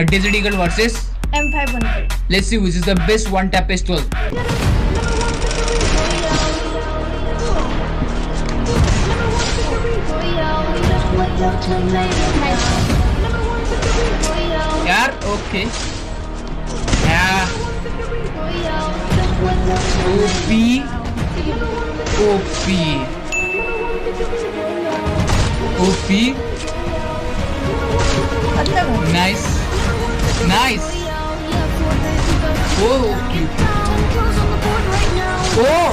Desert Eagle versus M513. let's see which is the best one tap pistol. यार okay yeah OP OP OP अच्छा है। nice nice oh okay oh